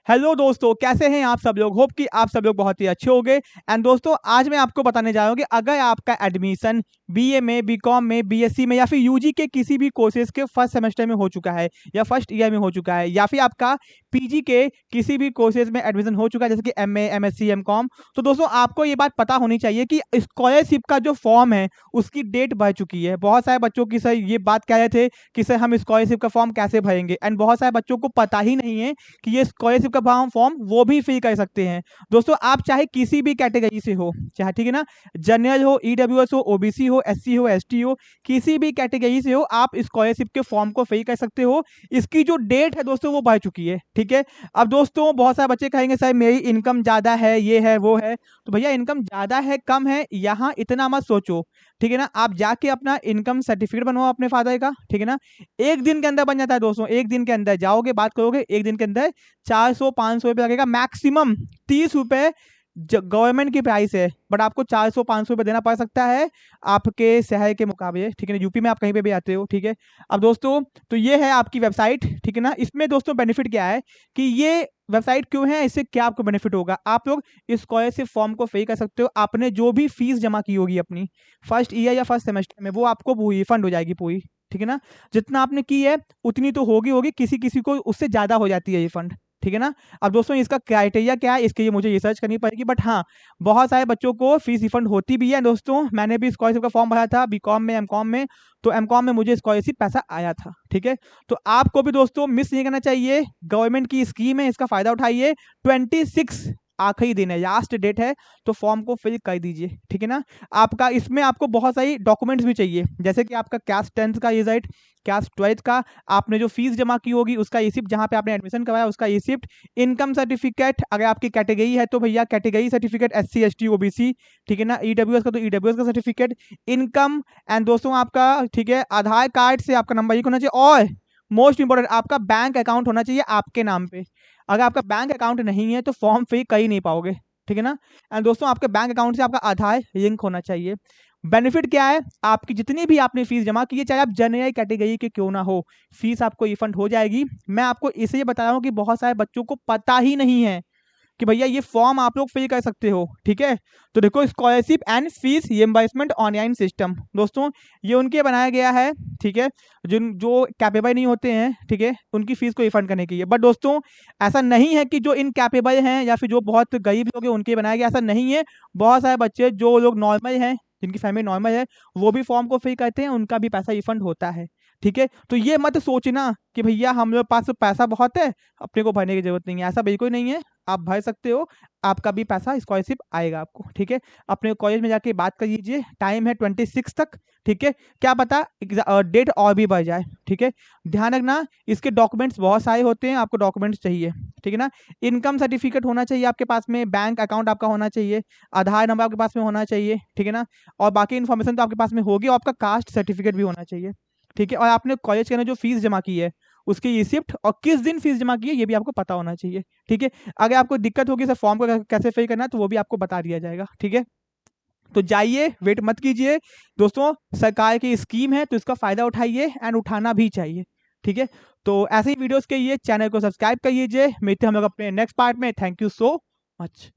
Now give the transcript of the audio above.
Hello दोस्तों, कैसे हैं आप सब लोग। होप कि आप सब लोग बहुत ही अच्छे होंगे। एंड दोस्तों, आज मैं आपको बताने जा रहा हूँ कि अगर आपका एडमिशन बीए में, बीकॉम में, बीएससी में या फिर यूजी के किसी भी कोर्सेज के फर्स्ट सेमेस्टर में हो चुका है या फर्स्ट ईयर में हो चुका है, या फिर आपका पीजी के किसी भी कोर्सेज में एडमिशन हो चुका है, जैसे कि एमए, एमएससी, एमकॉम, तो दोस्तों आपको ये बात पता होनी चाहिए कि स्कॉलरशिप का जो फॉर्म है उसकी डेट बढ़ चुकी है। बहुत सारे बच्चों की सर ये बात कह रहे थे कि सर हम स्कॉलरशिप का फॉर्म कैसे भरेंगे, एंड बहुत सारे बच्चों को पता ही नहीं है कि ये स्कॉलरशिप का फॉर्म वो भी फिल कर सकते हैं। दोस्तों, आप चाहे किसी भी कैटेगरी से हो, चाहे ठीक है ना, जनरल हो, ईडब्ल्यूएस हो, ओबीसी हो, एससी हो, एसटी हो, किसी भी कैटेगरी से हो, आप स्कॉलरशिप के फॉर्म को फिल कर सकते हो। इसकी जो डेट है दोस्तों वो बढ़ चुकी है। ठीक है। अब दोस्तों, बहुत सारे बच्चे कहेंगे सर मेरी इनकम ज्यादा है, ये है वो है। तो भैया, इनकम ज्यादा है कम है यहाँ इतना मत सोचो। ठीक है ना, आप जाके अपना इनकम सर्टिफिकेट बनवाओ अपने फादर का। ठीक है ना, एक दिन के अंदर बन जाता है दोस्तों। एक दिन के अंदर जाओगे, बात करोगे, एक दिन के अंदर 400-500 रुपये लगेगा, मैक्सिमम 30 रुपये गवर्नमेंट की प्राइस है, बट आपको 400-500 रुपये देना पड़ सकता है आपके शहर के मुकाबले। ठीक है ना, यूपी में आप कहीं पे भी आते हो। ठीक है। अब दोस्तों, तो ये है आपकी वेबसाइट। ठीक है ना, इसमें दोस्तों बेनिफिट क्या है कि ये वेबसाइट क्यों है, इससे क्या आपको बेनिफिट होगा। आप लोग स्कॉलरशिप फॉर्म को फिल कर सकते हो। आपने जो भी फीस जमा की होगी अपनी फर्स्ट ईयर या फर्स्ट सेमेस्टर में, वो आपको रिफंड हो जाएगी पूरी। ठीक है ना, जितना आपने की है उतनी तो होगी होगी, किसी किसी को उससे ज़्यादा हो जाती है रिफंड। ठीक है ना। अब दोस्तों, इसका क्राइटेरिया क्या है, इसके लिए मुझे रिसर्च करनी पड़ेगी, बट हाँ, बहुत सारे बच्चों को फीस रिफंड होती भी है। दोस्तों, मैंने भी स्कॉलरशिप का फॉर्म भरा था बीकॉम में, एमकॉम में, तो एमकॉम में मुझे स्कॉलरशिप पैसा आया था। ठीक है। तो आपको भी दोस्तों मिस नहीं करना चाहिए, गवर्नमेंट की स्कीम है, इसका फायदा उठाइए। 26 आखिरी दिन है, लास्ट डेट है, तो फॉर्म को फिल कर दीजिए। ठीक है ना। आपका इसमें आपको बहुत सारी डॉक्यूमेंट्स भी चाहिए, जैसे कि आपका क्लास 10th का रिजल्ट, क्लास 12th का, आपने जो फीस जमा की होगी उसका रिसिप्ट, जहां पे आपने एडमिशन करवाया उसका रिसिप्ट, इनकम सर्टिफिकेट, अगर आपकी कैटेगरी है तो भैया category certificate, SC, ST, OBC. ठीक है ना, ईडब्ल्यूएस का तो ईडब्ल्यूएस का सर्टिफिकेट, इनकम। एंड दोस्तों आपका, ठीक है, आधार कार्ड से आपका नंबर लिंक होना चाहिए, और मोस्ट इंपॉर्टेंट आपका बैंक अकाउंट होना चाहिए आपके नाम पे। अगर आपका बैंक अकाउंट नहीं है तो फॉर्म फिल कर ही नहीं पाओगे। ठीक है ना। एंड दोस्तों, आपके बैंक अकाउंट से आपका आधार लिंक होना चाहिए। बेनिफिट क्या है, आपकी जितनी भी आपने फीस जमा की है, चाहे आप जनरल कैटेगरी के क्यों ना हो, फीस आपको रिफंड हो जाएगी। मैं आपको इसलिए बता रहा हूँ कि बहुत सारे बच्चों को पता ही नहीं है कि भैया ये फॉर्म आप लोग फिल कर सकते हो। ठीक है। तो देखो, scholarship and fees reimbursement online system, दोस्तों ये उनके बनाया गया है। ठीक है, जो कैपेबल नहीं होते हैं, ठीक है, उनकी फीस को रिफंड करने के लिए। बट दोस्तों, ऐसा नहीं है कि जो इनकैपेबल हैं या फिर जो बहुत गरीब लोग हैं उनके बनाया गया, ऐसा नहीं है। बहुत सारे बच्चे जो लोग नॉर्मल हैं, जिनकी फैमिली नॉर्मल है, वो भी फॉर्म को फिल करते हैं, उनका भी पैसा रिफंड होता है। ठीक है। तो ये मत सोचना कि भैया हम लोग पास पैसा बहुत है, अपने को भरने की जरूरत नहीं है, ऐसा बिल्कुल नहीं है। आप भर सकते हो, आपका भी पैसा स्कॉलरशिप आएगा आपको। ठीक है। अपने कॉलेज में जाके बात कर लीजिए, टाइम है 26 तक। ठीक है, क्या पता डेट और भी बढ़ जाए। ठीक है। ध्यान रखना, इसके डॉक्यूमेंट्स बहुत सारे होते हैं, आपको डॉक्यूमेंट्स चाहिए। ठीक है ना, इनकम सर्टिफिकेट होना चाहिए आपके पास में, बैंक अकाउंट आपका होना चाहिए, आधार नंबर आपके पास में होना चाहिए। ठीक है ना, और बाकी इन्फॉर्मेशन तो आपके पास में होगी, और आपका कास्ट सर्टिफिकेट भी होना चाहिए। ठीक है, और आपने कॉलेज के अंदर जो फीस जमा की है उसकी रिसिप्ट, और किस दिन फीस जमा की है ये भी आपको पता होना चाहिए। ठीक है। अगर आपको दिक्कत होगी सर फॉर्म को कैसे फिल करना है, तो वो भी आपको बता दिया जाएगा। ठीक है। तो जाइए, वेट मत कीजिए दोस्तों, सरकार की स्कीम है तो इसका फायदा उठाइए, एंड उठाना भी चाहिए। ठीक है। तो ऐसे ही वीडियोस के लिए चैनल को सब्सक्राइब करिए। मिलते हैं हम लोग अपने नेक्स्ट पार्ट में। Thank you so much.